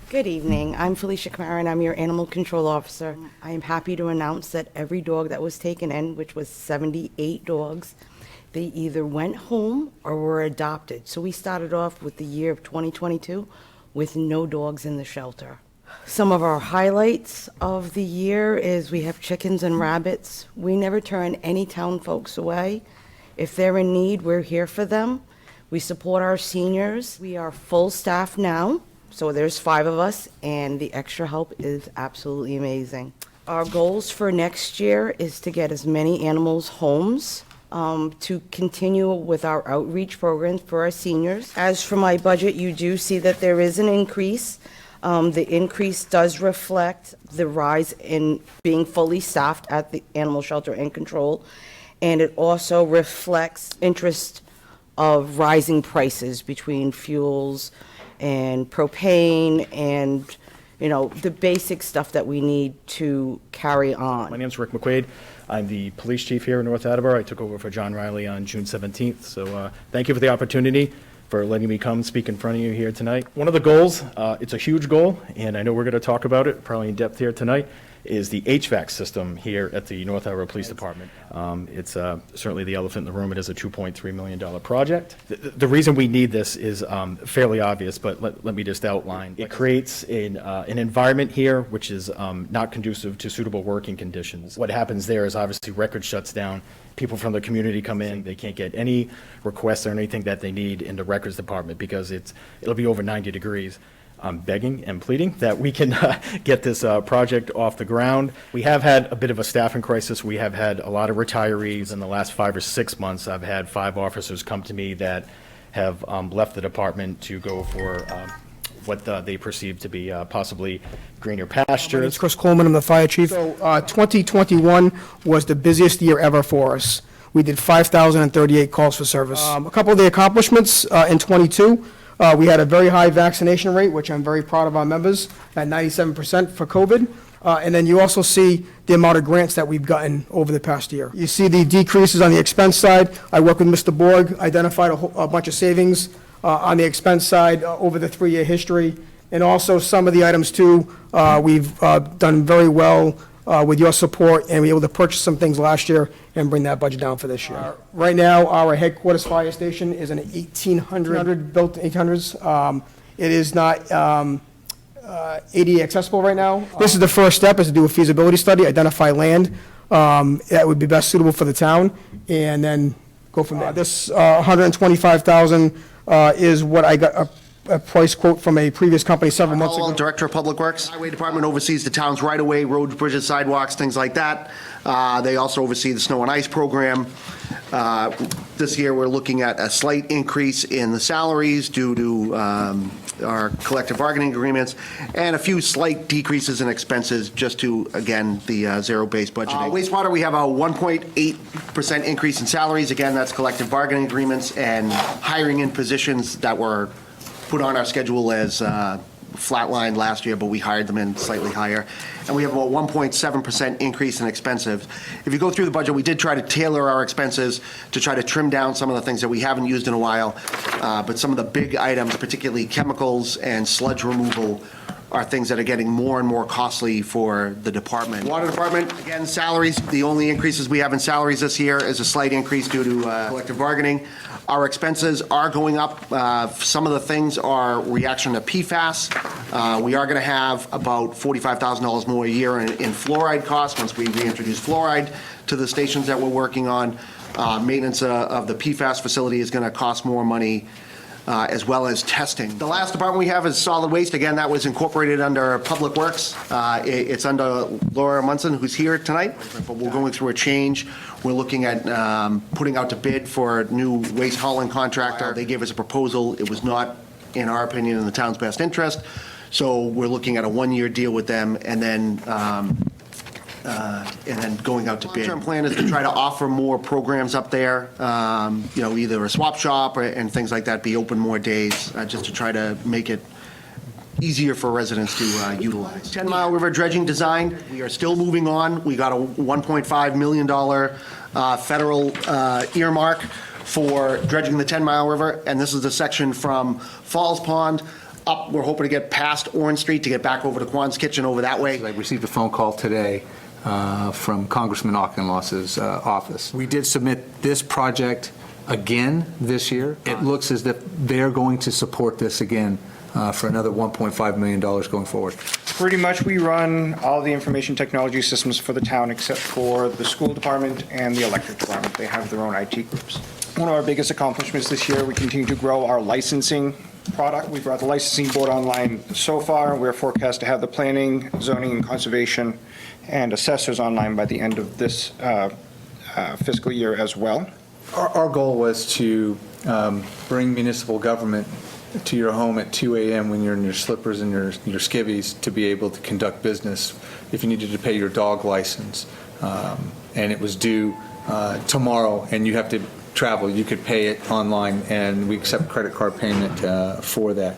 Good evening. I'm Felicia Kamara, and I'm your animal control officer. I am happy to announce that every dog that was taken in, which was 78 dogs, they either went home or were adopted. So we started off with the year of 2022 with no dogs in the shelter. Some of our highlights of the year is we have chickens and rabbits. We never turn any town folks away. If they're in need, we're here for them. We support our seniors. We are full staff now, so there's 5 of us, and the extra help is absolutely amazing. Our goals for next year is to get as many animals homes, to continue with our outreach programs for our seniors. As for my budget, you do see that there is an increase. The increase does reflect the rise in being fully staffed at the animal shelter and control, and it also reflects interest of rising prices between fuels and propane and, the basic stuff that we need to carry on. My name is Rick McQuaid. I'm the police chief here in North Attleboro. I took over for John Riley on June 17th. So thank you for the opportunity for letting me come speak in front of you here tonight. One of the goals, it's a huge goal, and I know we're going to talk about it probably in depth here tonight, is the HVAC system here at the North Attleboro Police Department. It's certainly the elephant in the room. It is a $2.3 million project. The reason we need this is fairly obvious, but let me just outline. It creates an environment here which is not conducive to suitable working conditions. What happens there is obviously record shuts down. People from the community come in. They can't get any requests or anything that they need in the records department because it'll be over 90 degrees. I'm begging and pleading that we can get this project off the ground. We have had a bit of a staffing crisis. We have had a lot of retirees in the last 5 or 6 months. I've had 5 officers come to me that have left the department to go for what they perceive to be possibly greener pastures. My name's Chris Coleman. I'm the fire chief. So 2021 was the busiest year ever for us. We did 5,038 calls for service. A couple of the accomplishments in 22. We had a very high vaccination rate, which I'm very proud of our members, at 97% for COVID. And then you also see the amount of grants that we've gotten over the past year. You see the decreases on the expense side. I worked with Mr. Borg, identified a bunch of savings on the expense side over the 3-year history. And also some of the items too, we've done very well with your support, and we were able to purchase some things last year and bring that budget down for this year. Right now, our headquarters fire station is an 1,800, built 800s. It is not ADA accessible right now. This is the first step, is to do a feasibility study, identify land that would be best suitable for the town, and then go from there. This $125,000 is what I got a price quote from a previous company several months ago. Director of Public Works. Highway Department oversees the town's right-of-way, roads, bridges, sidewalks, things like that. They also oversee the snow and ice program. This year, we're looking at a slight increase in the salaries due to our collective bargaining agreements, and a few slight decreases in expenses just to, again, the zero-based budgeting. Wastewater, we have a 1.8% increase in salaries. Again, that's collective bargaining agreements and hiring in positions that were put on our schedule as flatlined last year, but we hired them in slightly higher. And we have about 1.7% increase in expenses. If you go through the budget, we did try to tailor our expenses to try to trim down some of the things that we haven't used in a while. But some of the big items, particularly chemicals and sludge removal, are things that are getting more and more costly for the department. Water department, again, salaries, the only increases we have in salaries this year is a slight increase due to collective bargaining. Our expenses are going up. Some of the things are reaction to PFAS. We are going to have about $45,000 more a year in fluoride costs once we reintroduce fluoride to the stations that we're working on. Maintenance of the PFAS facility is going to cost more money, as well as testing. The last department we have is solid waste. Again, that was incorporated under Public Works. It's under Laura Munson, who's here tonight, but we're going through a change. We're looking at putting out to bid for a new waste hauling contractor. They gave us a proposal. It was not, in our opinion, in the town's best interest. So we're looking at a 1-year deal with them, and then going out to bid. Long-term plan is to try to offer more programs up there, either a swap shop and things like that, be open more days, just to try to make it easier for residents to utilize. 10 Mile River dredging design, we are still moving on. We got a $1.5 million federal earmark for dredging the 10 Mile River, and this is the section from Falls Pond up, we're hoping to get past Orange Street to get back over to Kwan's Kitchen over that way. I received a phone call today from Congressman Auchincloss's office. We did submit this project again this year. It looks as if they're going to support this again for another $1.5 million going forward. Pretty much, we run all the information technology systems for the town except for the school department and the electric department. They have their own IT groups. One of our biggest accomplishments this year, we continue to grow our licensing product. We brought the licensing board online so far. We're forecast to have the planning, zoning, and conservation and assessors online by the end of this fiscal year as well. Our goal was to bring municipal government to your home at 2 a.m. when you're in your slippers and your skivvies to be able to conduct business if you needed to pay your dog license. And it was due tomorrow and you have to travel. You could pay it online and we accept credit card payment for that.